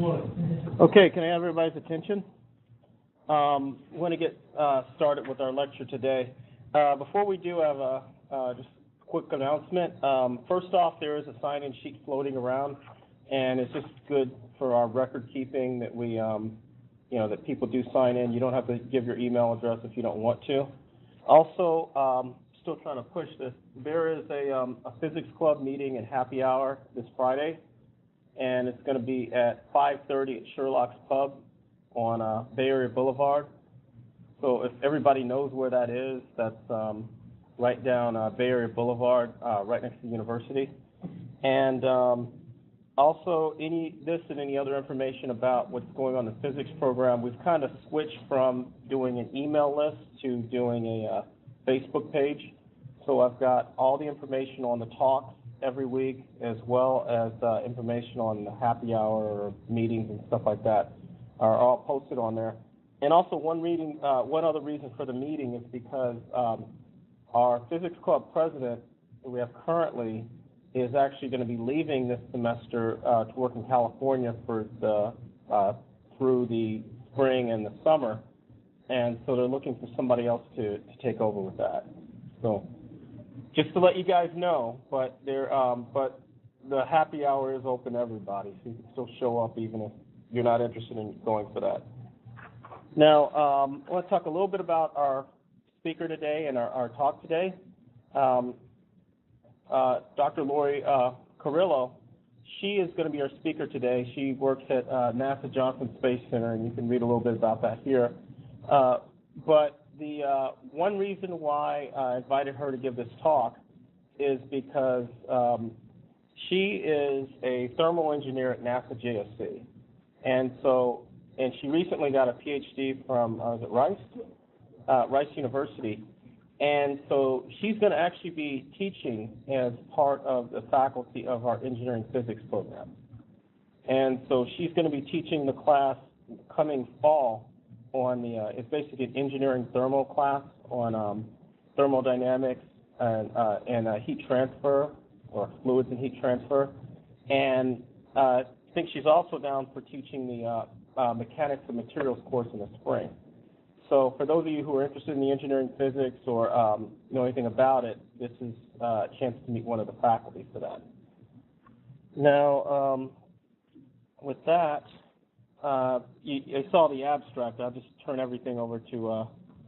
Okay, can I have everybody's attention? We want to get started with our lecture today. Before we do, I have just a quick announcement. First off, there is a sign-in sheet floating around, and it's just good for our record keeping that we, that people do sign in. You don't have to give your email address if you don't want to. Also, still trying to push this. There is a physics club meeting and happy hour this Friday, and it's going to be at 5:30 at Sherlock's Pub on Bay Area Boulevard. So if everybody knows where that is, that's right down Bay Area Boulevard, right next to the university. And also, this and any other information about what's going on in the physics program, we've kind of switched from doing an email list to doing a Facebook page. So I've got all the information on the talks every week, as well as information on the happy hour or meetings and stuff like that are all posted on there. And also one other reason for the meeting is because our physics club president that we have currently is actually going to be leaving this semester to work in California for through the spring and the summer, and so they're looking for somebody else to take over with that. So just to let you guys know, but the happy hour is open to everybody, so you can still show up even if you're not interested in going for that. Now, I want to talk a little bit about our speaker today and our talk today. Dr. Laurie Carrillo, she is going to be our speaker today. She works at NASA Johnson Space Center, and you can read a little bit about that here. But the one reason why I invited her to give this talk is because she is a thermal engineer at NASA JSC. And she recently got a PhD from, is it Rice? Rice University. And so she's going to actually be teaching as part of the faculty of our engineering physics program. And so she's going to be teaching the class coming fall on it's basically an engineering thermal class on thermodynamics and heat transfer, or fluids and heat transfer. And I think she's also down for teaching the mechanics of materials course in the spring. So for those of you who are interested in the engineering physics or know anything about it, this is a chance to meet one of the faculty for that. Now, with that, you saw the abstract. I'll just turn everything over to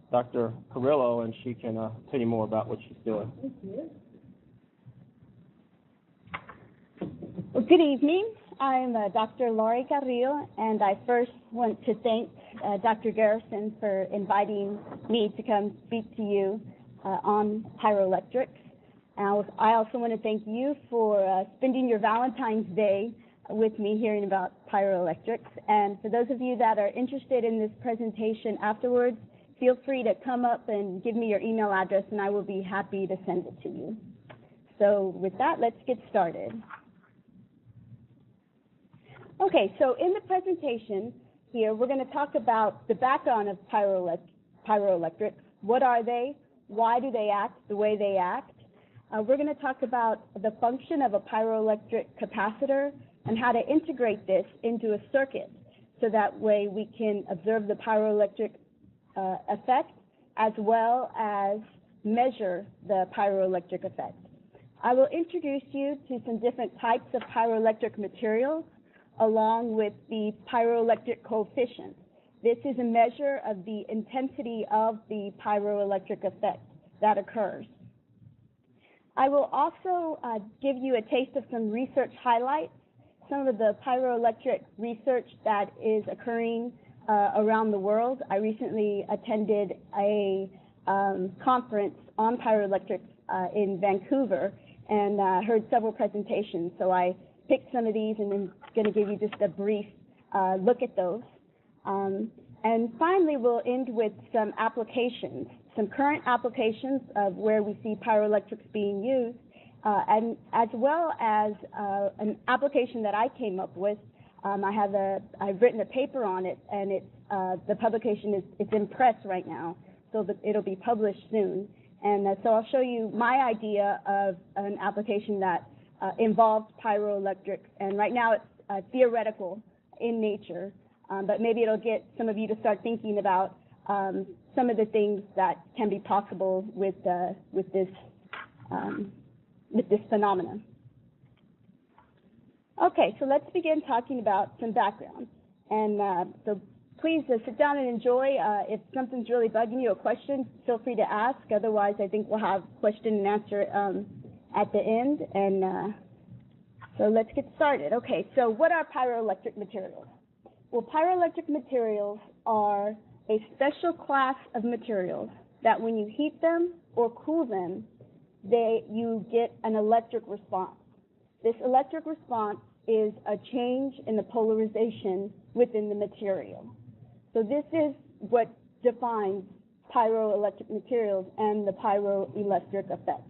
Dr. Carrillo, and she can tell you more about what she's doing. Thank you. Well, good evening. I'm Dr. Laurie Carrillo, and I first want to thank Dr. Garrison for inviting me to come speak to you on pyroelectrics. I also want to thank you for spending your Valentine's Day with me hearing about pyroelectrics. And for those of you that are interested in this presentation afterwards, feel free to come up and give me your email address, and I will be happy to send it to you. So with that, let's get started. Okay, so in the presentation here, we're going to talk about the background of pyroelectrics. What are they? Why do they act the way they act? We're going to talk about the function of a pyroelectric capacitor and how to integrate this into a circuit so that way we can observe the pyroelectric effect as well as measure the pyroelectric effect. I will introduce you to some different types of pyroelectric materials along with the pyroelectric coefficient. This is a measure of the intensity of the pyroelectric effect that occurs. I will also give you a taste of some research highlights, some of the pyroelectric research that is occurring around the world. I recently attended a conference on pyroelectrics in Vancouver and heard several presentations, so I picked some of these and then going to give you just a brief look at those. And finally, we'll end with some applications, some current applications of where we see pyroelectrics being used, and as well as an application that I came up with. I've written a paper on it, and the publication it's in press right now, so that it'll be published soon. And so I'll show you my idea of an application that involves pyroelectrics, and right now it's theoretical, in nature, but maybe it'll get some of you to start thinking about some of the things that can be possible with this phenomenon. Okay, so let's begin talking about some background. And so please sit down and enjoy. If something's really bugging you, a question, feel free to ask. Otherwise, I think we'll have question and answer at the end. And so let's get started. Okay, so what are pyroelectric materials? Well, pyroelectric materials are a special class of materials that when you heat them or cool them, you get an electric response. This electric response is a change in the polarization within the material. So this is what defines pyroelectric materials and the pyroelectric effect.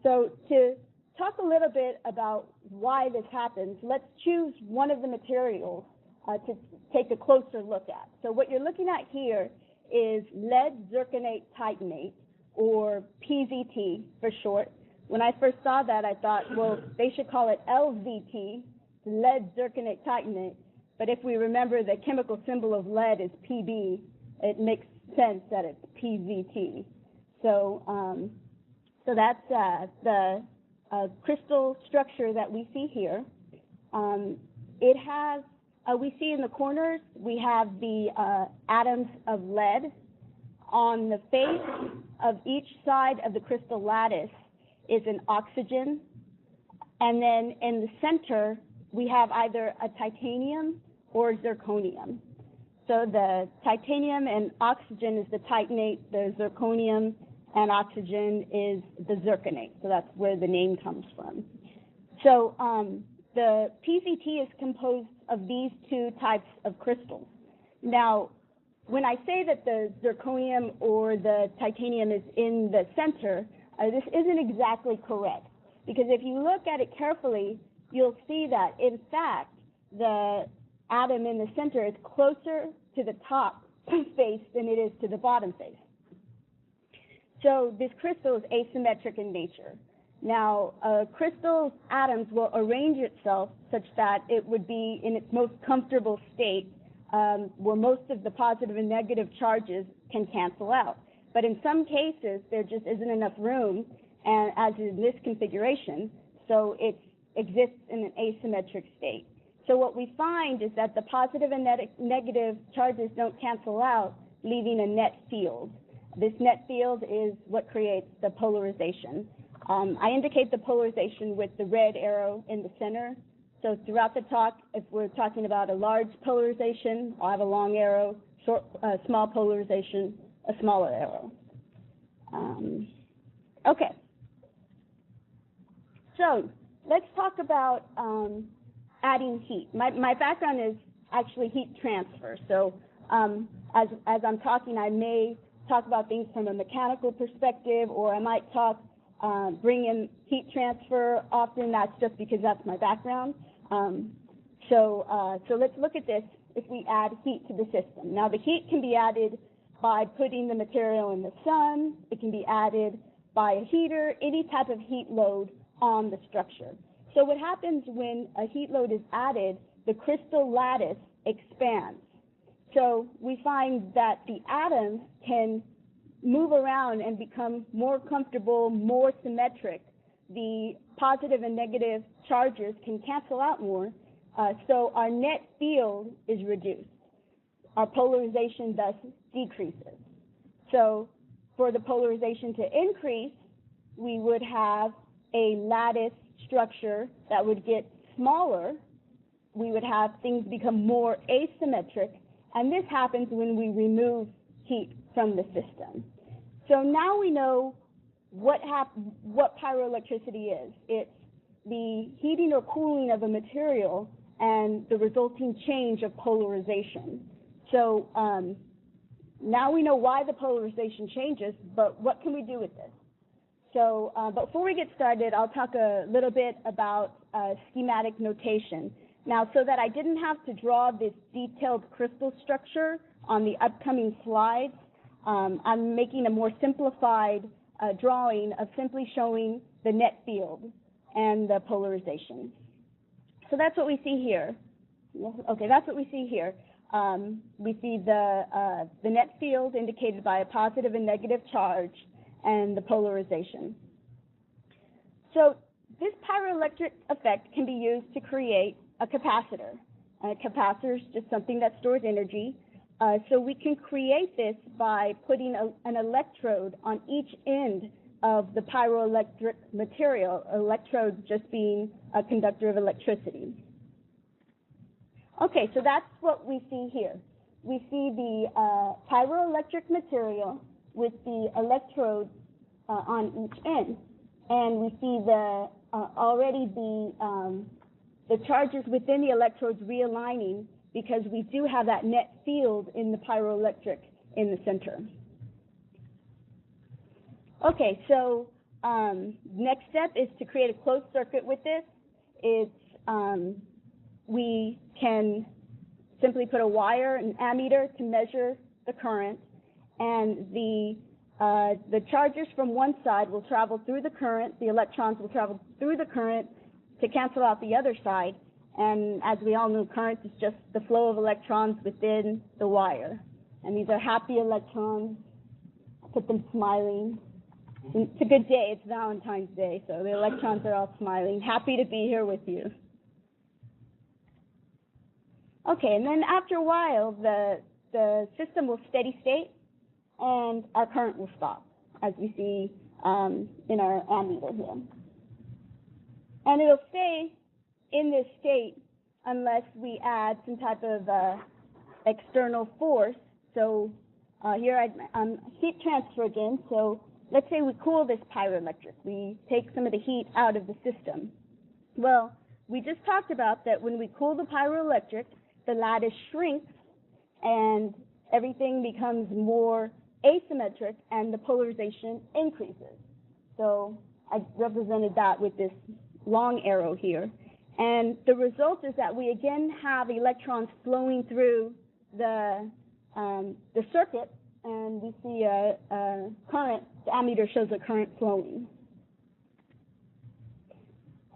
So to talk a little bit about why this happens, let's choose one of the materials to take a closer look at. So what you're looking at here is lead zirconate titanate, or PZT for short. When I first saw that, I thought, well, they should call it LZT, lead zirconate titanate. But if we remember the chemical symbol of lead is Pb, it makes sense that it's PZT. So, so that's the crystal structure that we see here. It has, we see in the corners, we have the atoms of lead. On the face of each side of the crystal lattice is an oxygen. And then in the center, we have either a titanium or zirconium. So the titanium and oxygen is the titanate, the zirconium and oxygen is the zirconate. So that's where the name comes from. So the PZT is composed of these two types of crystals. Now, when I say that the zirconium or the titanium is in the center, this isn't exactly correct. Because if you look at it carefully, you'll see that, in fact, the atom in the center is closer to the top face than it is to the bottom face. So this crystal is asymmetric in nature. Now, a crystal's atoms will arrange itself such that it would be in its most comfortable state, where most of the positive and negative charges can cancel out. But in some cases, there just isn't enough room, and as in this configuration, so it exists in an asymmetric state. So what we find is that the positive and negative charges don't cancel out, leaving a net field. This net field is what creates the polarization. I indicate the polarization with the red arrow in the center. So throughout the talk, if we're talking about a large polarization, I'll have a long arrow, small polarization, a smaller arrow. Okay. So let's talk about adding heat. My background is actually heat transfer. So as I'm talking, I may talk about things from a mechanical perspective, or I might bring in heat transfer. Often that's just because that's my background. So let's look at this if we add heat to the system. Now, the heat can be added by putting the material in the sun. It can be added by a heater, any type of heat load on the structure. So what happens when a heat load is added, the crystal lattice expands. So we find that the atoms can move around and become more comfortable, more symmetric. The positive and negative charges can cancel out more, so our net field is reduced. Our polarization thus decreases. So for the polarization to increase, we would have a lattice structure that would get smaller. We would have things become more asymmetric, and this happens when we remove heat from the system. So now we know what pyroelectricity is. It's the heating or cooling of a material and the resulting change of polarization. So now we know why the polarization changes, but what can we do with this? So before we get started, I'll talk a little bit about schematic notation. Now, so that I didn't have to draw this detailed crystal structure on the upcoming slides, I'm making a more simplified drawing of simply showing the net field and the polarization. So that's what we see here. Yeah, okay, that's what we see here. We see the net field indicated by a positive and negative charge and the polarization. So this pyroelectric effect can be used to create a capacitor. A capacitor is just something that stores energy. So we can create this by putting an electrode on each end of the pyroelectric material, electrode just being a conductor of electricity. Okay, so that's what we see here. We see the pyroelectric material with the electrodes on each end, and we see already the charges within the electrodes realigning because we do have that net field in the pyroelectric in the center. Okay, so next step is to create a closed circuit with this. We can simply put a wire, an ammeter, to measure the current, and the charges from one side will travel through the current, the electrons will travel through the current to cancel out the other side, and as we all know, current is just the flow of electrons within the wire. And these are happy electrons. I put them smiling. It's a good day, it's Valentine's Day, so the electrons are all smiling, happy to be here with you. Okay, and then after a while, the system will steady state, and our current will stop, as we see in our ammeter here. And it'll stay in this state unless we add some type of external force. So here I'm heat transfer again. So let's say we cool this pyroelectric. We take some of the heat out of the system. Well, we just talked about that when we cool the pyroelectric, the lattice shrinks and everything becomes more asymmetric and the polarization increases. So I represented that with this long arrow here. And the result is that we again have electrons flowing through the circuit, and we see a current. The ammeter shows a current flowing.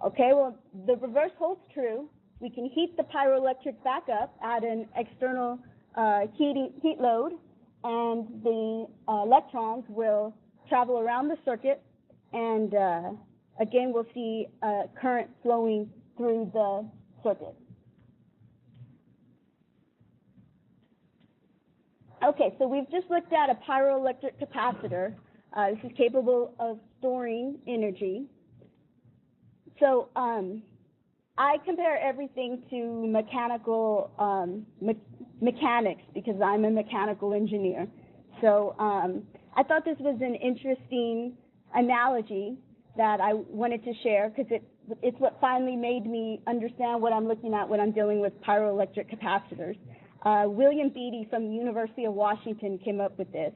Okay, well, the reverse holds true. We can heat the pyroelectric back up, add an external heat load, and the electrons will travel around the circuit, and again, we'll see current flowing through the circuit. Okay, so we've just looked at a pyroelectric capacitor. This is capable of storing energy. So I compare everything to mechanical mechanics because I'm a mechanical engineer. So I thought this was an interesting analogy that I wanted to share because it's what finally made me understand what I'm looking at when I'm dealing with pyroelectric capacitors. William Beatty from the University of Washington came up with this.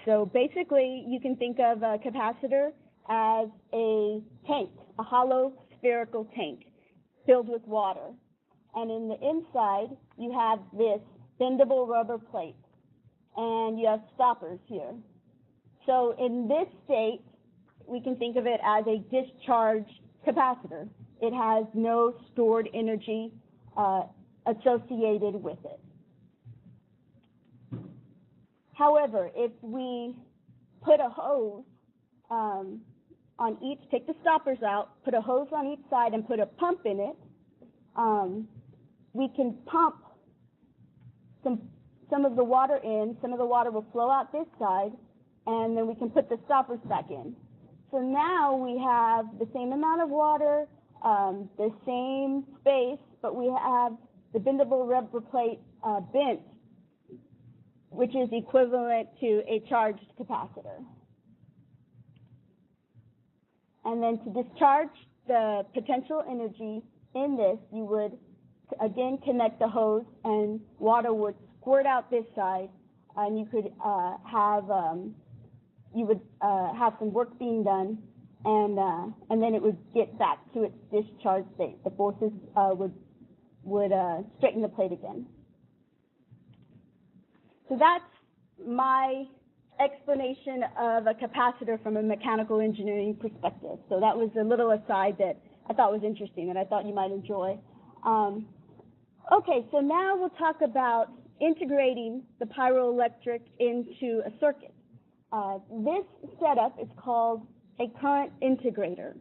So basically, you can think of a capacitor as a tank, a hollow spherical tank filled with water. And in the inside, you have this bendable rubber plate, and you have stoppers here. So in this state, we can think of it as a discharged capacitor. It has no stored energy associated with it. However, if we put a hose on each, take the stoppers out, put a hose on each side and put a pump in it, we can pump some of the water in, some of the water will flow out this side, and then we can put the stoppers back in. So now we have the same amount of water, the same space, but we have the bendable rubber plate bent, which is equivalent to a charged capacitor. And then to discharge the potential energy in this, you would again connect the hose, and water would squirt out this side, and you could have some work being done, and then it would get back to its discharge state. The forces would straighten the plate again. So that's my explanation of a capacitor from a mechanical engineering perspective. So that was a little aside that I thought was interesting, that I thought you might enjoy. Okay, so now we'll talk about integrating the pyroelectric into a circuit. This setup is called a current integrator.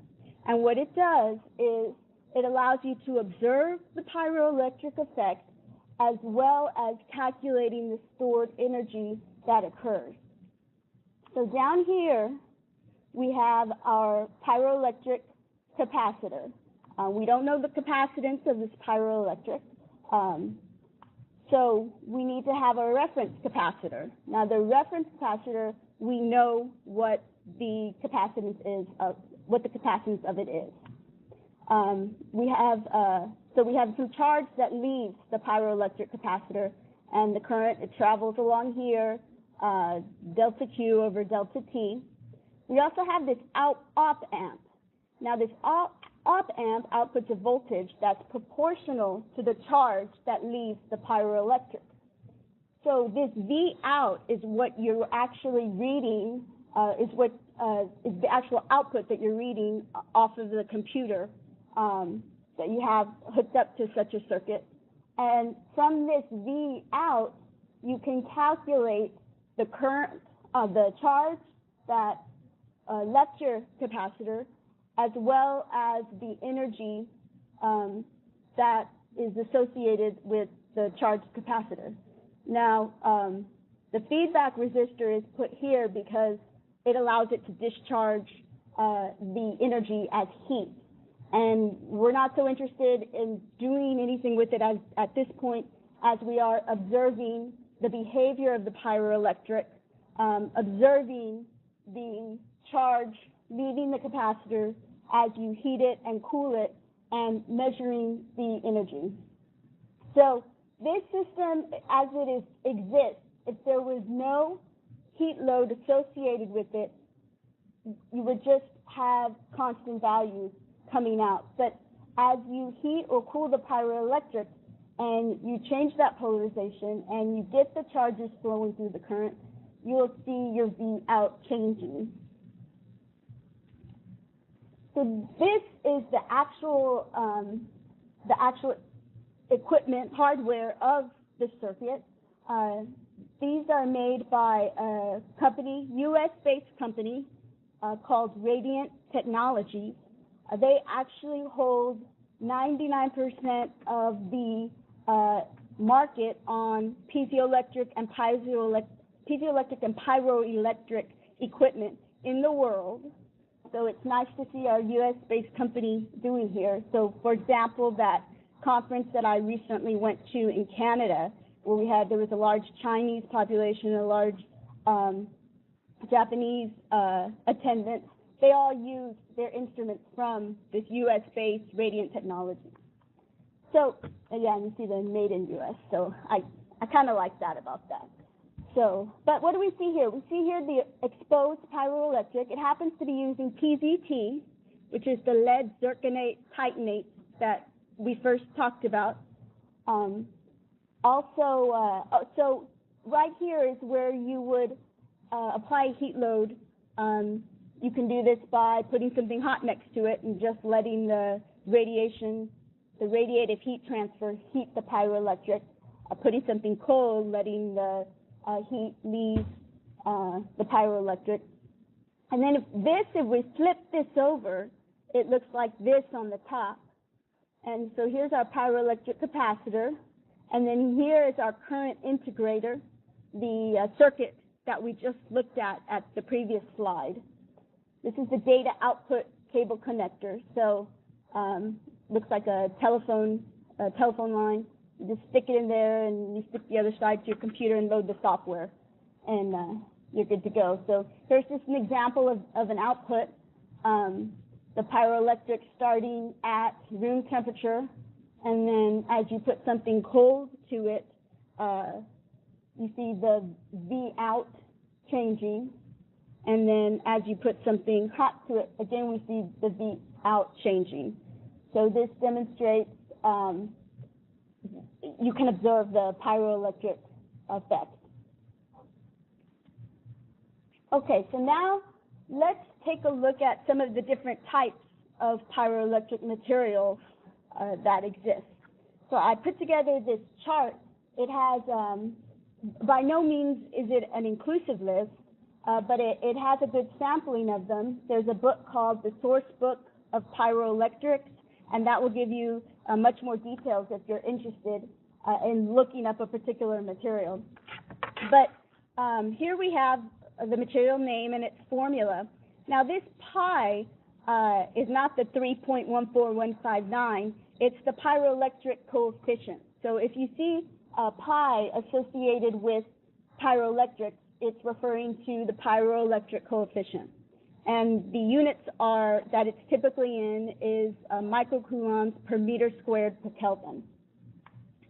And what it does is it allows you to observe the pyroelectric effect as well as calculating the stored energy that occurs. So down here, we have our pyroelectric capacitor. We don't know the capacitance of this pyroelectric, so we need to have a reference capacitor. Now, the reference capacitor, we know what the capacitance is of it is. We have some charge that leaves the pyroelectric capacitor, and the current, it travels along here, delta Q over delta T. We also have this op amp. Now, this op amp outputs a voltage that's proportional to the charge that leaves the pyroelectric. So this V out is what you're actually reading, is the actual output that you're reading off of the computer that you have hooked up to such a circuit. And from this V out, you can calculate the current, the charge that left your capacitor, as well as the energy that is associated with the charged capacitor. Now, the feedback resistor is put here because it allows it to discharge the energy as heat. And we're not so interested in doing anything with it at this point, as we are observing the behavior of the pyroelectric, observing the charge leaving the capacitor as you heat it and cool it, and measuring the energy. So this system, as it exists, if there was no heat load associated with it, you would just have constant values coming out. But as you heat or cool the pyroelectric and you change that polarization and you get the charges flowing through the current, you will see your V out changing. So this is the actual equipment, hardware of the circuit. These are made by a company, U.S.-based company, called Radiant Technologies. They actually hold 99% of the market on piezoelectric and pyroelectric equipment in the world. So it's nice to see our U.S.-based company doing here. So, for example, that conference that I recently went to in Canada, where there was a large Chinese population, a large Japanese attendance, they all used their instruments from this U.S.-based Radiant Technology. So, again, you see the made in U.S., so I kind of like that about that. So, but what do we see here? We see here the exposed pyroelectric. It happens to be using PZT, which is the lead zirconate titanate that we first talked about. So right here is where you would apply heat load. You can do this by putting something hot next to it and just letting the radiative heat transfer heat the pyroelectric. Putting something cold, letting the heat leave the pyroelectric. And then if we flip this over, it looks like this on the top. And so here's our pyroelectric capacitor. And then here is our current integrator, the circuit that we just looked at the previous slide. This is the data output cable connector. So looks like a telephone line. You just stick it in there, and you stick the other side to your computer and load the software, and you're good to go. So here's just an example of an output. The pyroelectric starting at room temperature, and then as you put something cold to it, you see the V out changing, and then as you put something hot to it, again we see the V out changing. So this demonstrates you can observe the pyroelectric effect. Okay, so now let's take a look at some of the different types of pyroelectric materials that exist. So I put together this chart. It has, by no means is it an inclusive list, but it has a good sampling of them. There's a book called The Source Book of Pyroelectrics, and that will give you much more details if you're interested in looking up a particular material. But here we have the material name and its formula. Now this pi is not the 3.14159, it's the pyroelectric coefficient. So if you see pi associated with pyroelectric, it's referring to the pyroelectric coefficient. And the units are that it's typically in is microcoulombs per meter squared per Kelvin.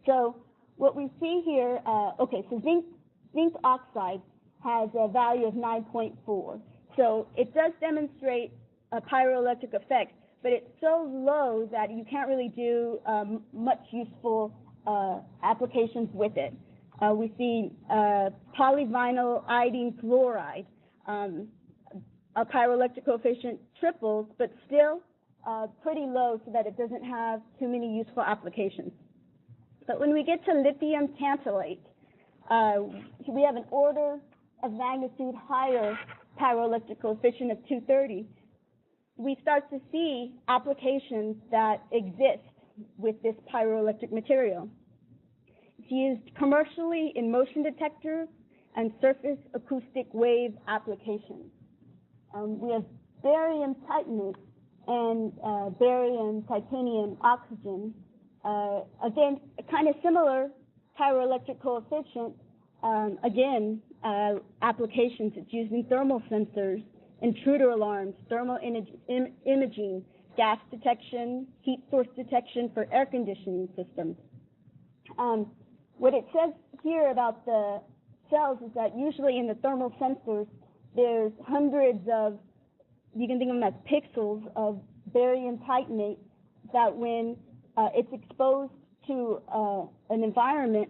So what we see here, okay, so zinc oxide has a value of 9.4. So it does demonstrate a pyroelectric effect, but it's so low that you can't really do much useful applications with it. We see polyvinyl iodine fluoride, a pyroelectric coefficient triples, but still pretty low so that it doesn't have too many useful applications. But when we get to lithium tantalate, we have an order of magnitude higher pyroelectric coefficient of 230. We start to see applications that exist with this pyroelectric material. It's used commercially in motion detectors and surface acoustic wave applications. We have barium titanate and barium titanium oxygen. Again, kind of similar pyroelectric coefficient. Again, applications. It's used in thermal sensors, intruder alarms, thermal imaging, gas detection, heat source detection for air conditioning systems. What it says here about the cells is that usually in the thermal sensors, there's hundreds of, you can think of them as pixels of barium titanate that when it's exposed to an environment,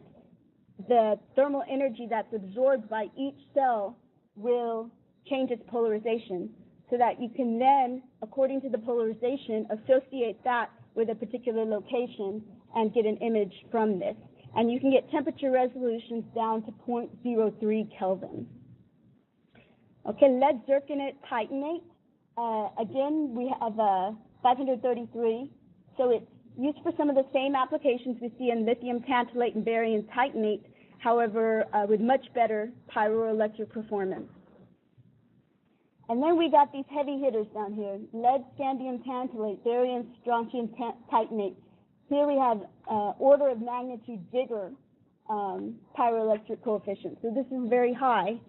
the thermal energy that's absorbed by each cell will change its polarization so that you can then, according to the polarization, associate that with a particular location and get an image from this. And you can get temperature resolutions down to 0.03 Kelvin. Okay, lead zirconate titanate. Again, we have 533. So it's used for some of the same applications we see in lithium tantalate and barium titanate, however, with much better pyroelectric performance. And then we got these heavy hitters down here: lead scandium tantalate, barium strontium titanate. Here we have order of magnitude bigger pyroelectric coefficient. So this is very high,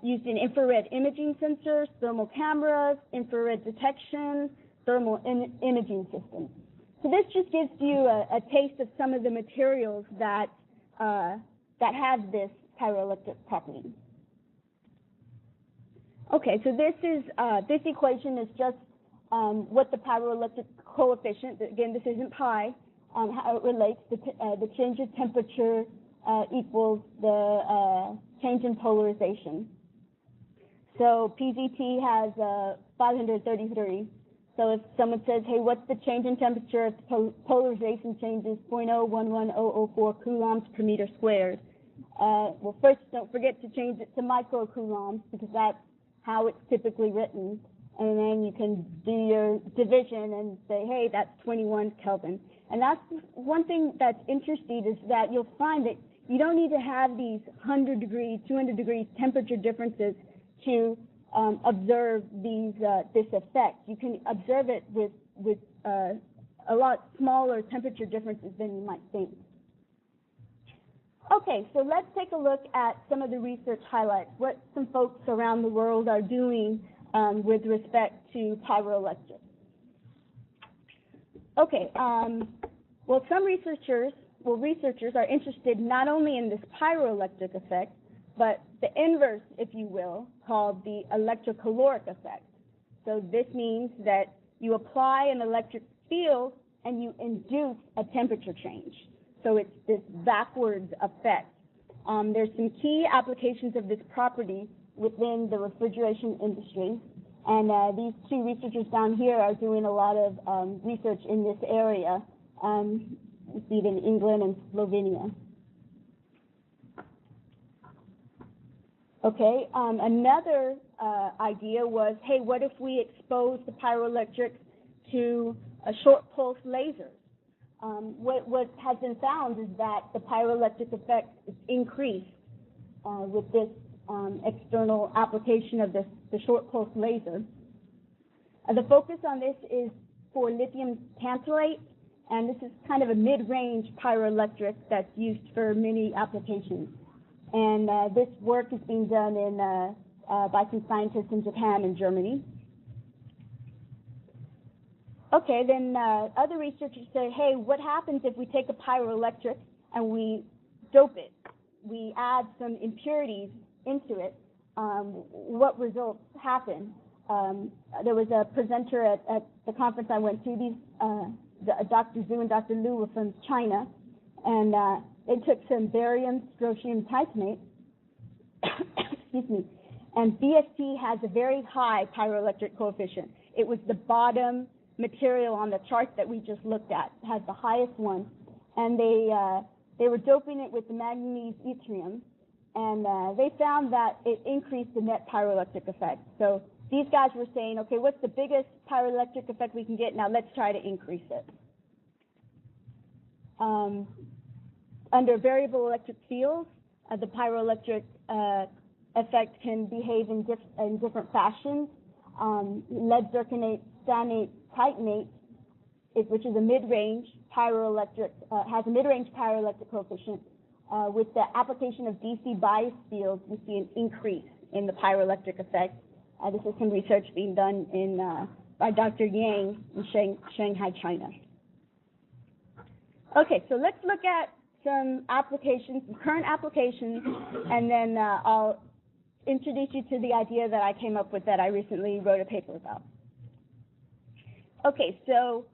used in infrared imaging sensors, thermal cameras, infrared detection, thermal imaging systems. So this just gives you a taste of some of the materials that that have this pyroelectric property. Okay, so this is this equation is just what the pyroelectric coefficient, again, this isn't pi, how it relates. The change of temperature equals the change in polarization. So PZT has 533. So if someone says, hey, what's the change in temperature if the polarization changes 0.011004 coulombs per meter squared? Well, first, don't forget to change it to microcoulombs because that's how it's typically written. And then you can do your division and say, hey, that's 21 Kelvin. And that's one thing that's interesting is that you'll find that you don't need to have these 100 degrees, 200 degrees temperature differences to observe these this effect. You can observe it with a lot smaller temperature differences than you might think. Okay, so let's take a look at some of the research highlights, what some folks around the world are doing with respect to pyroelectric. Okay, well, some researchers are interested not only in this pyroelectric effect, but the inverse, if you will, called the electrocaloric effect. So this means that you apply an electric field and you induce a temperature change. So it's this backwards effect. There's some key applications of this property within the refrigeration industry. And these two researchers down here are doing a lot of research in this area. You see it in England and Slovenia. Okay, another idea was, hey, what if we expose the pyroelectrics to a short pulse lasers? What has been found is that the pyroelectric effect is increased with this external application of the short pulse laser. The focus on this is for lithium tantalate, and this is kind of a mid-range pyroelectric that's used for many applications. And this work is being done by some scientists in Japan and Germany. Okay, then other researchers say, hey, what happens if we take a pyroelectric and we dope it? We add some impurities into it. What results happen? There was a presenter at the conference I went to. Dr. Zhu and Dr. Liu were from China, and they took some barium strontium titanate, excuse me, and BST has a very high pyroelectric coefficient. It was the bottom material on the chart that we just looked at. It has the highest one, and they were doping it with the manganese yttrium, and they found that it increased the net pyroelectric effect. So these guys were saying, okay, what's the biggest pyroelectric effect we can get? Now let's try to increase it. Under variable electric fields, the pyroelectric effect can behave in different fashions. Lead zirconate stannate titanate, which is a mid-range pyroelectric, has a mid-range pyroelectric coefficient. With the application of DC bias fields, we see an increase in the pyroelectric effect. This is some research being done by Dr. Yang in Shanghai, China. Okay, so let's look at some applications, some current applications, and then I'll introduce you to the idea that I came up with that I recently wrote a paper about. Okay, so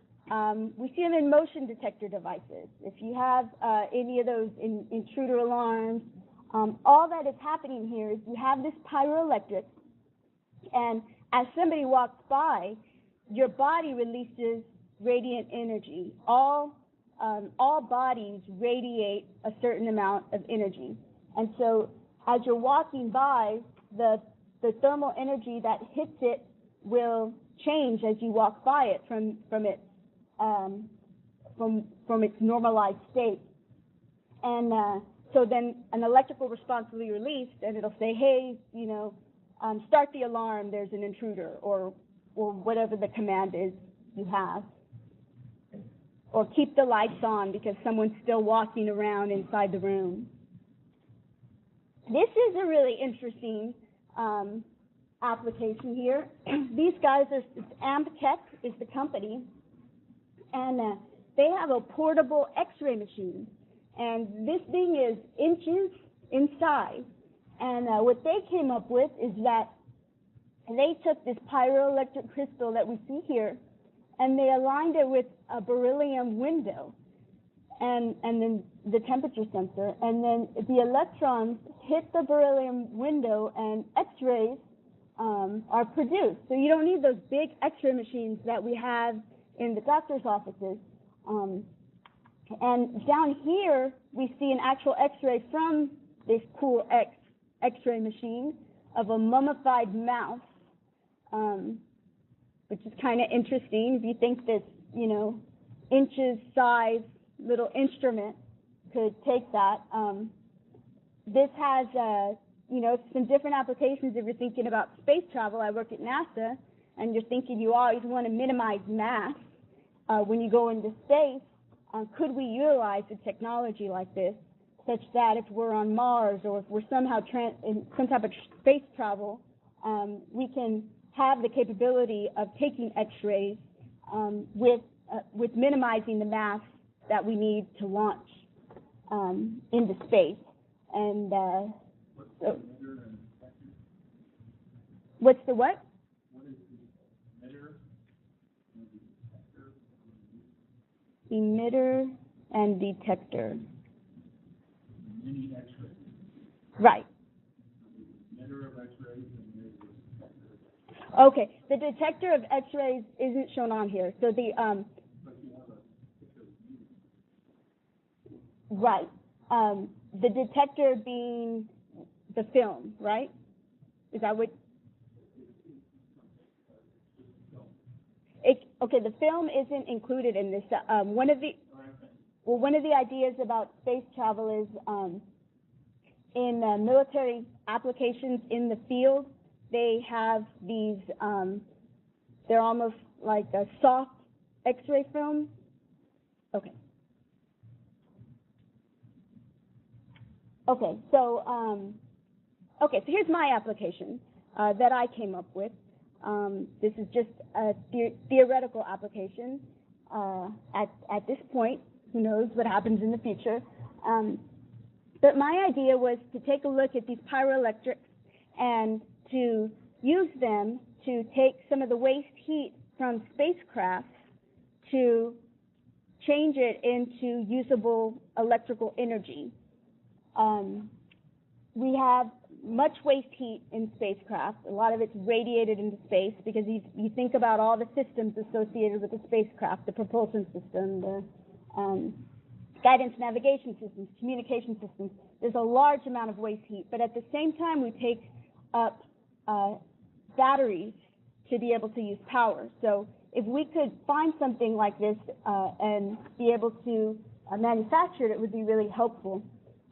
we see them in motion detector devices. If you have any of those intruder alarms, all that is happening here is you have this pyroelectric, and as somebody walks by, your body releases radiant energy. All bodies radiate a certain amount of energy. And so as you're walking by, the thermal energy that hits it will change as you walk by it from its normalized state. And so then an electrical response will be released, and it'll say, hey, start the alarm, there's an intruder, or whatever the command is you have. Or keep the lights on because someone's still walking around inside the room. This is a really interesting application here. These guys Amtech is the company, and they have a portable X-ray machine. And this thing is inches in size. And what they came up with is that they took this pyroelectric crystal that we see here, and they aligned it with a beryllium window and then the temperature sensor, and then the electrons hit the beryllium window and X-rays are produced. So you don't need those big X-ray machines that we have in the doctor's offices. And down here, we see an actual X-ray from this cool X-ray machine of a mummified mouse, which is kind of interesting if you think this, inches size little instrument could take that. This has, some different applications if you're thinking about space travel. I work at NASA, and you're thinking you always want to minimize mass when you go into space. Could we utilize a technology like this such that if we're on Mars or if we're somehow in some type of space travel, we can have the capability of taking X-rays with minimizing the mass that we need to launch into space. And so, what's the what? What is the emitter and detector? Emitter and detector. Mini X-rays. Right. Emitter of X-rays and there's the detector. Okay, the detector of X-rays isn't shown on here. So the But you have a picture of Right. The detector being the film, right? Is that what? Okay, the film isn't included in this. One of the ideas about space travel is in military applications in the field, they have these, they're almost like a soft X-ray film. Okay. So here's my application that I came up with. This is just a theoretical application at this point. Who knows what happens in the future? But my idea was to take a look at these pyroelectrics and to use them to take some of the waste heat from spacecraft to change it into usable electrical energy. We have much waste heat in spacecraft. A lot of it's radiated into space because you think about all the systems associated with the spacecraft, the propulsion system, the guidance navigation systems, communication systems. There's a large amount of waste heat, but at the same time we take up batteries to be able to use power. So if we could find something like this and be able to manufacture it, it would be really helpful.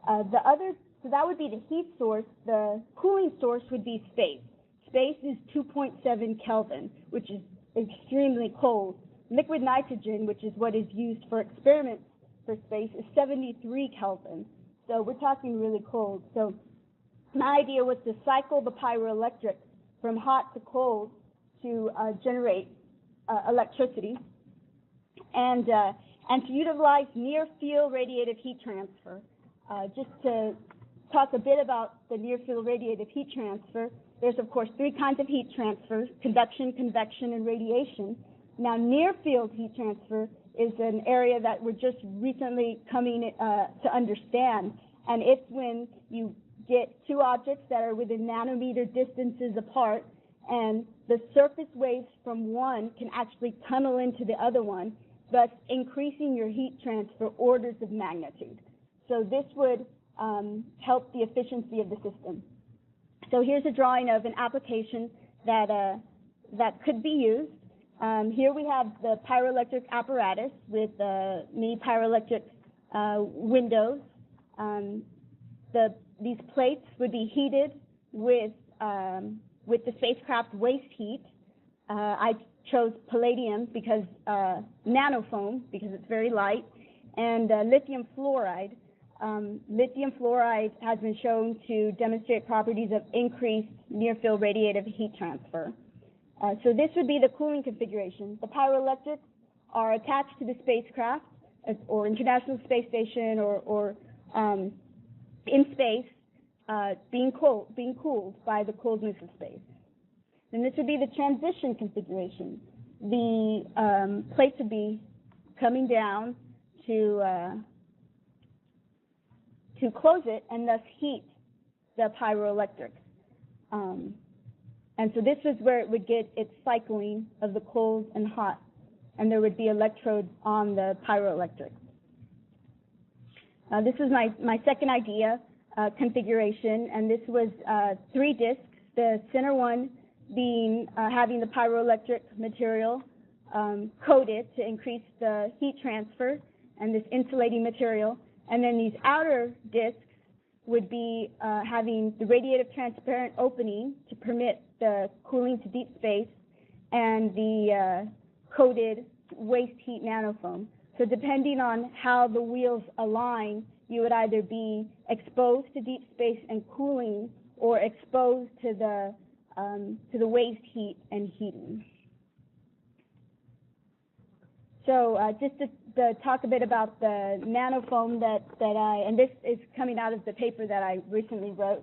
So that would be the heat source. The cooling source would be space. Space is 2.7 Kelvin, which is extremely cold. Liquid nitrogen, which is what is used for experiments for space, is 73 Kelvin. So we're talking really cold. So my idea was to cycle the pyroelectric from hot to cold to generate electricity, and to utilize near-field radiative heat transfer. Just to talk a bit about the near-field radiative heat transfer, there's of course three kinds of heat transfers: conduction, convection, and radiation. Now, near-field heat transfer is an area that we're just recently coming to understand, and it's when you get two objects that are within nanometer distances apart, and the surface waves from one can actually tunnel into the other one, thus increasing your heat transfer orders of magnitude. So this would help the efficiency of the system. So here's a drawing of an application that could be used. Here we have the pyroelectric apparatus with mini pyroelectric windows. These plates would be heated with the spacecraft waste heat. I chose palladium because nanofoam because it's very light, and lithium fluoride. Lithium fluoride has been shown to demonstrate properties of increased near-field radiative heat transfer. So this would be the cooling configuration. The pyroelectrics are attached to the spacecraft or International Space Station or in space, being cooled by the coldness of space. And this would be the transition configuration. The plates would be coming down to close it and thus heat the pyroelectrics. And so this is where it would get its cycling of the cold and hot, and there would be electrodes on the pyroelectric. This is my second idea configuration, and this was 3 discs, the center one being having the pyroelectric material coated to increase the heat transfer and this insulating material, and then these outer discs would be having the radiative transparent opening to permit the cooling to deep space and the coated waste heat nanofoam. So depending on how the wheels align, you would either be exposed to deep space and cooling or exposed to the waste heat and heating. So just to talk a bit about the nanofoam and this is coming out of the paper that I recently wrote.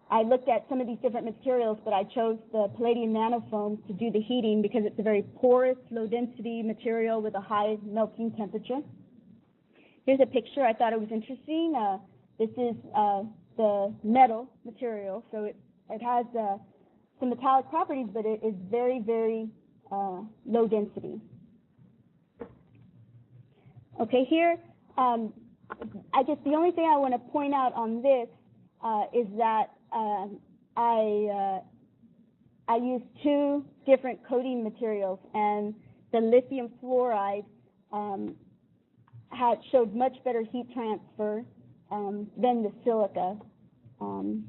I looked at some of these different materials, but I chose the palladium nanofoam to do the heating because it's a very porous, low-density material with a high melting temperature. Here's a picture. I thought it was interesting. This is the metal material, so it has some metallic properties, but it is very, very low density. Okay, here I guess the only thing I want to point out on this is that I used two different coating materials, and the lithium fluoride showed much better heat transfer than the silica. So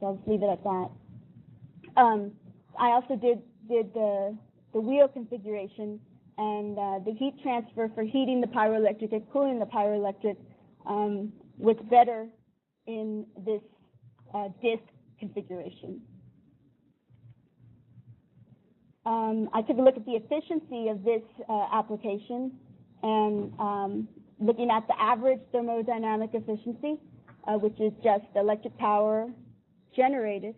I'll just leave it at that. I also did the wheel configuration, and the heat transfer for heating the pyroelectric and cooling the pyroelectric was better in this disc configuration. I took a look at the efficiency of this application, and looking at the average thermodynamic efficiency, which is just electric power generated,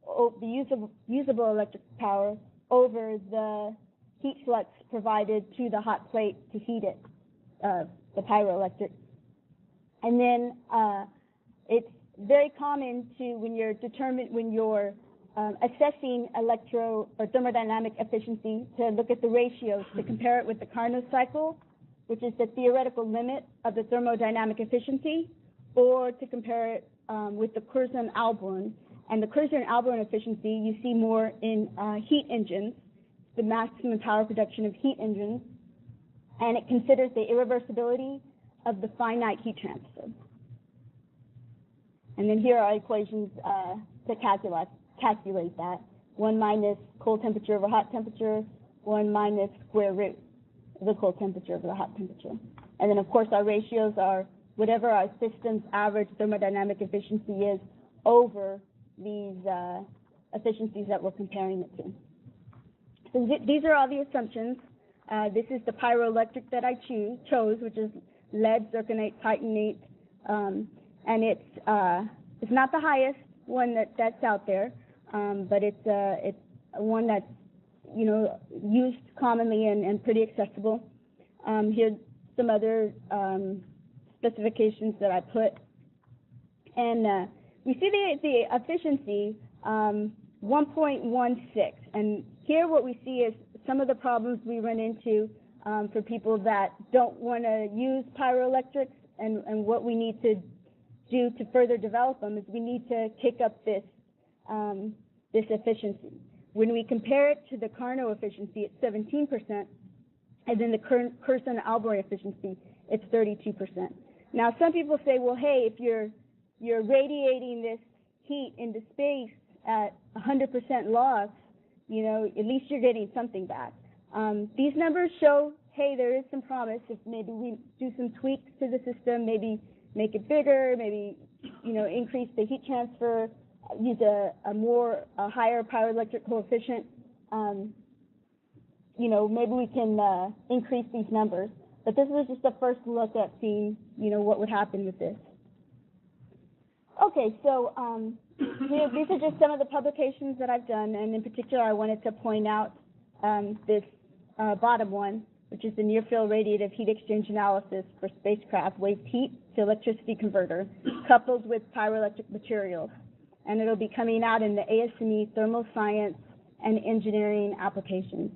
the usable electric power over the heat flux provided to the hot plate to heat it, the pyroelectric. And then it's very common to, when you're assessing electro or thermodynamic efficiency, to look at the ratios, to compare it with the Carnot cycle, which is the theoretical limit of the thermodynamic efficiency, or to compare it with the Curzon-Alborn. And the Curzon-Alborn efficiency you see more in heat engines, the maximum power production of heat engines, and it considers the irreversibility of the finite heat transfer. And then here are equations to calculate that. 1 minus cold temperature over hot temperature, 1 minus square root of the cold temperature over the hot temperature. And then, of course, our ratios are whatever our system's average thermodynamic efficiency is over these efficiencies that we're comparing it to. So these are all the assumptions. This is the pyroelectric that I chose, which is lead zirconate titanate, and it's not the highest one that's out there, but it's one that's used commonly and pretty accessible. Here's some other specifications that I put, and we see the efficiency 1.16, and here what we see is some of the problems we run into for people that don't want to use pyroelectrics, and what we need to do to further develop them is we need to kick up this efficiency. When we compare it to the Carnot efficiency, it's 17%, and then the Curzon-Alborn efficiency, it's 32%. Now, some people say, well, hey, if you're radiating this heat into space at 100% loss, at least you're getting something back. These numbers show, hey, there is some promise if maybe we do some tweaks to the system, maybe make it bigger, maybe increase the heat transfer, use a higher pyroelectric coefficient. Maybe we can increase these numbers. But this was just a first look at seeing what would happen with this. Okay, so these are just some of the publications that I've done, and in particular I wanted to point out this bottom one, which is the near-field radiative heat exchange analysis for spacecraft waste heat to electricity converter, coupled with pyroelectric materials. And it'll be coming out in the ASME Thermal Science and Engineering applications.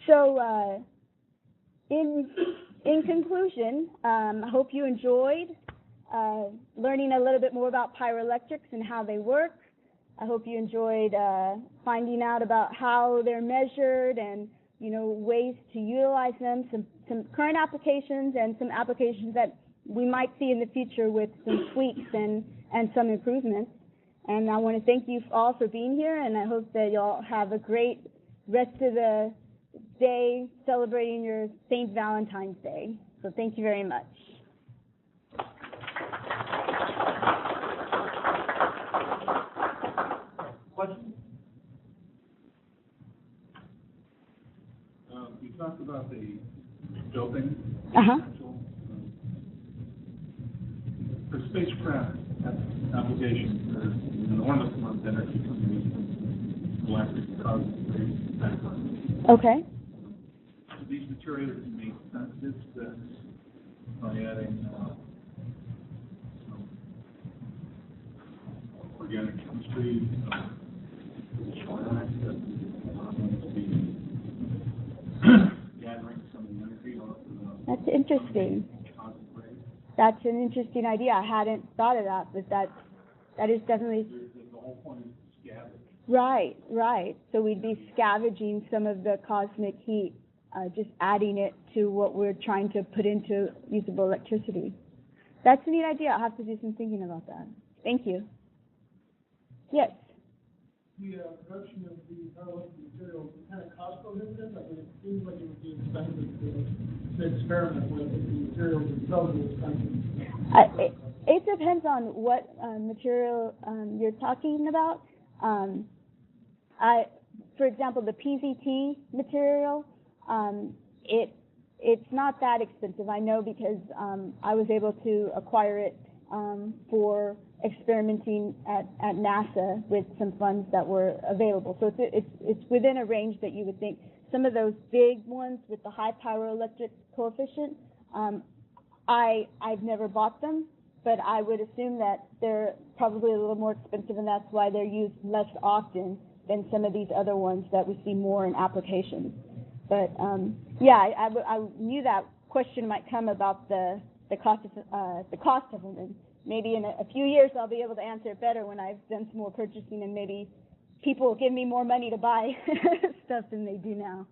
So in conclusion, I hope you enjoyed learning a little bit more about pyroelectrics and how they work. I hope you enjoyed finding out about how they're measured and ways to utilize them, some current applications and some applications that we might see in the future with some tweaks and some improvements. And I want to thank you all for being here, and I hope that you all have a great rest of the day celebrating your St. Valentine's Day. So thank you very much. Questions? You talked about the doping potential. For spacecraft applications, there's an enormous amount of energy coming from galactic cosmic background. Okay. Do these materials make sensitive to this by adding some organic chemistry that allows them to be gathering some of the energy off of the That's interesting. concentrate. That's an interesting idea. I hadn't thought of that, but that is definitely The whole point is to scavenge. right, right. So we'd be scavenging some of the cosmic heat, just adding it to what we're trying to put into usable electricity. That's a neat idea. I'll have to do some thinking about that. Thank you. Yes. The production of the pyroelectric materials, what kind of cost prohibitive? I mean, it seems like it would be expensive to experiment with if the materials themselves are expensive. It depends on what material you're talking about. For example, the PZT material, it's not that expensive. I know because I was able to acquire it for experimenting at NASA with some funds that were available. So it's within a range that you would think. Some of those big ones with the high pyroelectric coefficient, I've never bought them, but I would assume that they're probably a little more expensive, and that's why they're used less often than some of these other ones that we see more in applications. But yeah, I knew that question might come about the cost of them, and maybe in a few years I'll be able to answer it better when I've done some more purchasing, and maybe people will give me more money to buy stuff than they do now.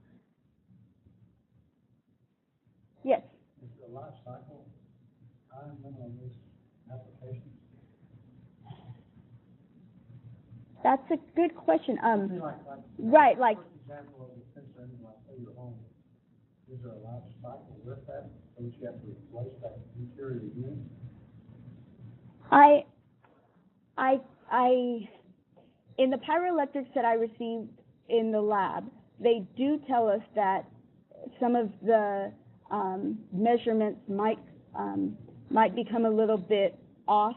Yes. Is the life cycle time limit on this application? That's a good question. Something Right, like. For example, of the sensor, like say your home, is there a life cycle with that? So you have to replace that material again? In the pyroelectrics that I received in the lab, they do tell us that some of the measurements might become a little bit off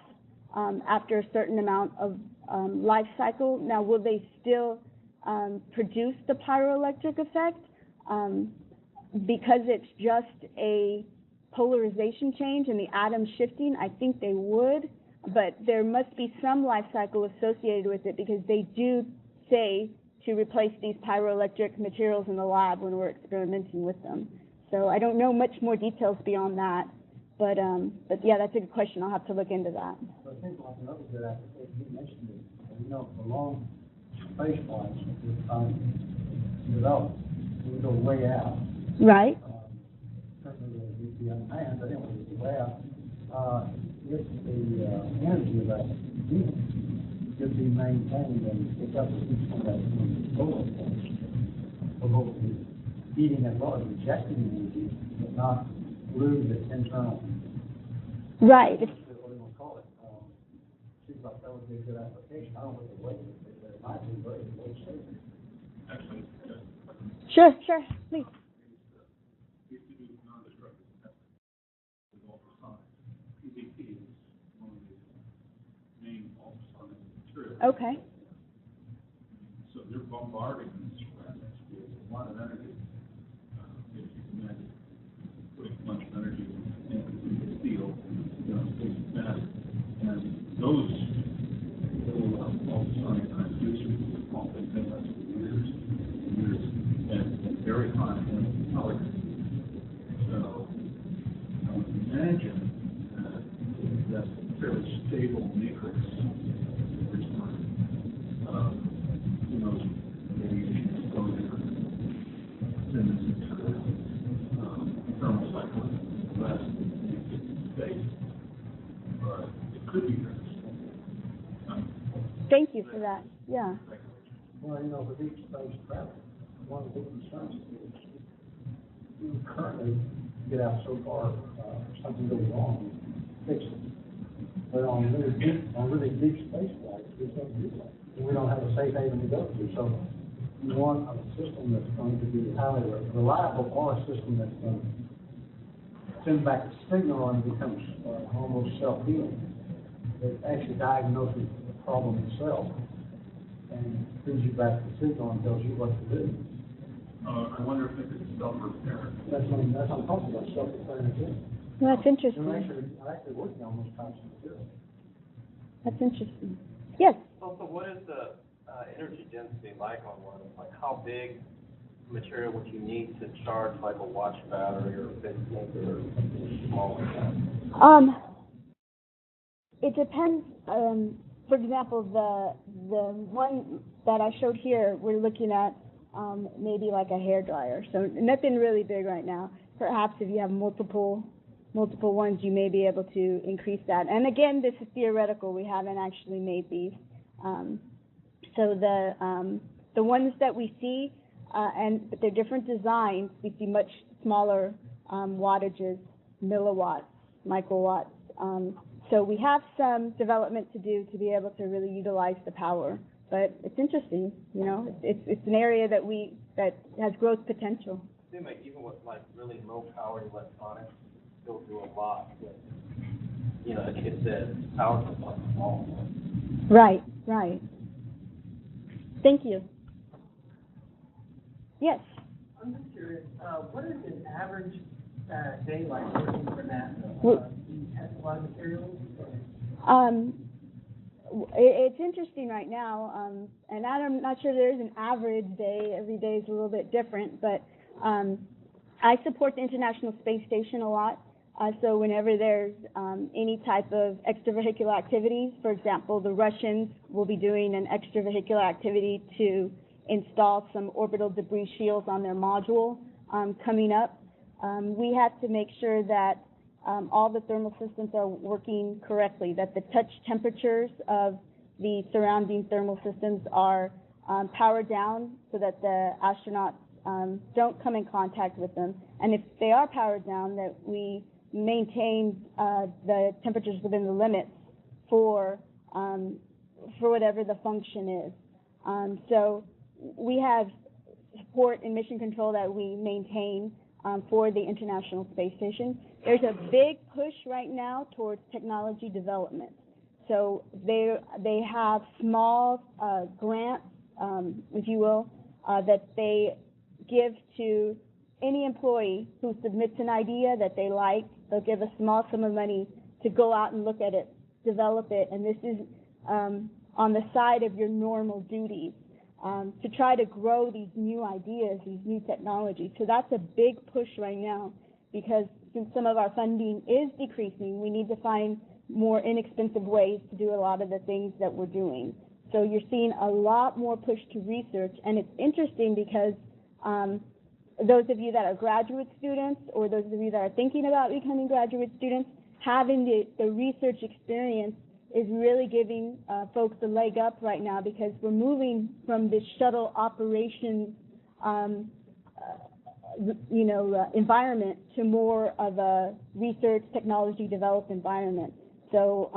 after a certain amount of life cycle. Now, will they still produce the pyroelectric effect? Because it's just a polarization change and the atom shifting, I think they would, but there must be some life cycle associated with it, because they do say to replace these pyroelectric materials in the lab when we're experimenting with them. So I don't know much more details beyond that, but yeah, that's a good question. I'll have to look into that. So it seems like another good application you mentioned is, you know, for long space flights, we're trying to develop, we go way out. Right. Certainly the unmanned, but anyway, way out. If the energy of that unit could be maintained and pick up the heat from that solar force, for both the heating as well as rejecting energy, but not lose its internal. Right. What do you want to call it? Seems like that would be a good application. I don't know what the weight is, but it might be very weight saving. Actually, Sure, please. we used to do non-destructive testing with ultrasonic. PVT is one of the main ultrasonic materials. Okay. So they're bombarding this planet with a lot of energy. If you can imagine putting a bunch of energy into the steel, space is matter. And those little ultrasonic transducers will been there for years and years, and very high power. So I would imagine that fairly stable matrix is who knows, radiation exposure, tendency to thermal cycle less in space, but it could be very small. Thank you for that. Yeah. Well, you know, with deep space travel, one of the big concerns is you currently get out so far, something goes wrong, fix it. But on really deep space flights, we can't do that. And we don't have a safe haven to go to. So you want a system that's going to be highly reliable, or a system that's going to send back a signal and becomes almost self-healing. It actually diagnoses the problem itself and brings you back the signal and tells you what to do. I wonder if it could self-repair. That's what I'm talking about, self-repairing too. Well, that's interesting. I'm actually working on those types of materials. That's interesting. Yes. Also, what is the energy density like on one? Like, how big material would you need to charge like a watch battery or a pacemaker or something small like that? It depends. For example, the one that I showed here, we're looking at maybe like a hair dryer. So nothing really big right now. Perhaps if you have multiple ones, you may be able to increase that. And again, this is theoretical. We haven't actually made these. So the ones that we see, but they're different designs. We see much smaller wattages, milliwatts, microwatts. So we have some development to do to be able to really utilize the power. But it's interesting, you know. It's an area that has growth potential. Even with like really low powered electronics, still do a lot with, you know, like it said, power supply small. Right, right. Thank you. Yes. I'm just curious, what is an average day like working for NASA? Do you test a lot of materials? It's interesting right now, and I'm not sure there's an average day. Every day is a little bit different, but I support the International Space Station a lot. So whenever there's any type of extravehicular activities, for example, the Russians will be doing an extravehicular activity to install some orbital debris shields on their module coming up. We have to make sure that all the thermal systems are working correctly, that the touch temperatures of the surrounding thermal systems are powered down so that the astronauts don't come in contact with them. And if they are powered down, that we maintain the temperatures within the limits for whatever the function is. So we have support and mission control that we maintain for the International Space Station. There's a big push right now towards technology development. So they have small grants, if you will, that they give to any employee who submits an idea that they like. They'll give a small sum of money to go out and look at it, develop it, and this is on the side of your normal duties to try to grow these new ideas, these new technologies. So that's a big push right now, because since some of our funding is decreasing, we need to find more inexpensive ways to do a lot of the things that we're doing. So you're seeing a lot more push to research, and it's interesting because those of you that are graduate students, or those of you that are thinking about becoming graduate students, having the research experience is really giving folks a leg up right now, because we're moving from this shuttle operation environment to more of a research technology developed environment. So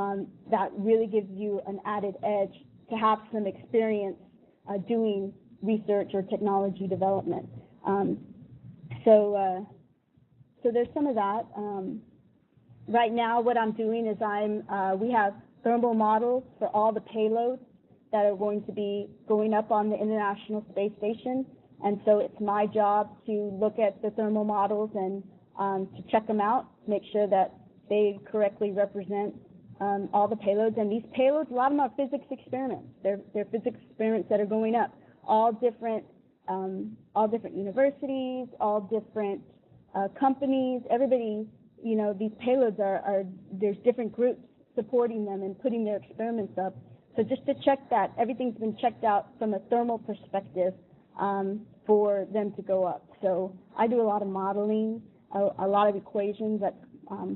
that really gives you an added edge to have some experience doing research or technology development. So there's some of that. Right now, what I'm doing is we have thermal models for all the payloads that are going to be going up on the International Space Station. And so it's my job to look at the thermal models and to check them out, make sure that they correctly represent all the payloads. And these payloads, a lot of them are physics experiments. They're physics experiments that are going up, all different universities, all different companies, everybody. You know, these payloads there's different groups supporting them and putting their experiments up. So just to check that everything's been checked out from a thermal perspective for them to go up. So I do a lot of modeling, a lot of equations. That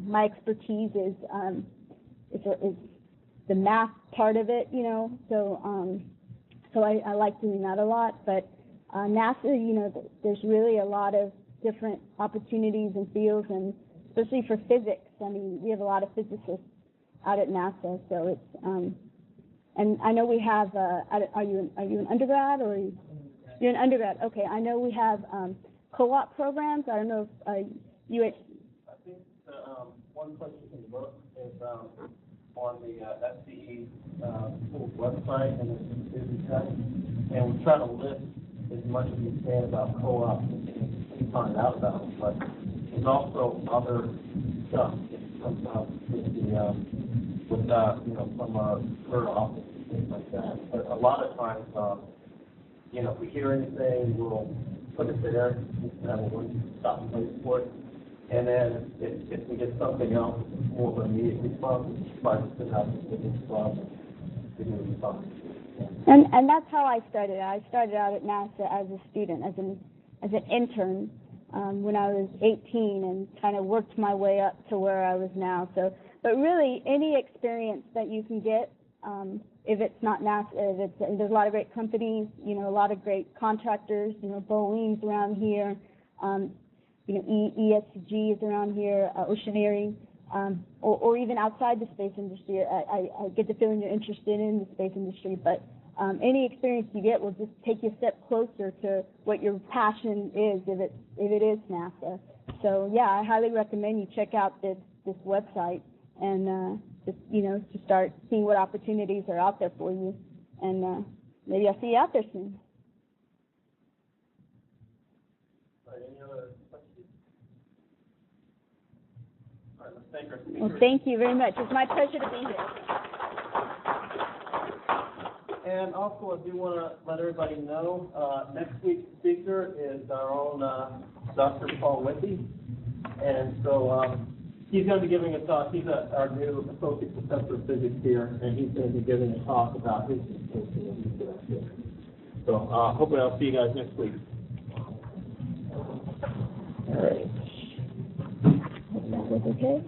my expertise is the math part of it, you know. So I like doing that a lot. But NASA, you know, there's really a lot of different opportunities and fields, and especially for physics. I mean, we have a lot of physicists out at NASA, so it's and I know we have. Are you an undergrad, or you're an undergrad? Okay, I know we have co-op programs. I don't know if you. I think the one place you can look is on the SCE website, and it's busy tech, and we try to list as much as we can about co-ops and find out about them. But there's also other stuff that comes up from a third office and things like that. But a lot of times, you know, if we hear anything, we'll put it there, and have one stop and place for it. And then if we get something else, more of an immediate response, try to send out the response, give you a response. And that's how I started. I started out at NASA as a student, as an intern, when I was 18, and kind of worked my way up to where I was now. So, but really, any experience that you can get, if it's not NASA, there's a lot of great companies, you know, a lot of great contractors, you know, Boeing's around here, you know, ESG is around here, Oceaneering, or even outside the space industry. I get the feeling you're interested in the space industry, but any experience you get will just take you a step closer to what your passion is, if it is NASA. So yeah, I highly recommend you check out this website and just, you know, to start seeing what opportunities are out there for you, and maybe I'll see you out there soon. Any other questions? All right, let's thank our speakers. Well, thank you very much. It's my pleasure to be here. And also, I do want to let everybody know, next week's speaker is our own Dr. Paul Whitty. And so he's going to be giving a talk. He's our new Associate Professor of Physics here, and he's going to be giving a talk about his dissertation. So hopefully I'll see you guys next week. All right. That was okay?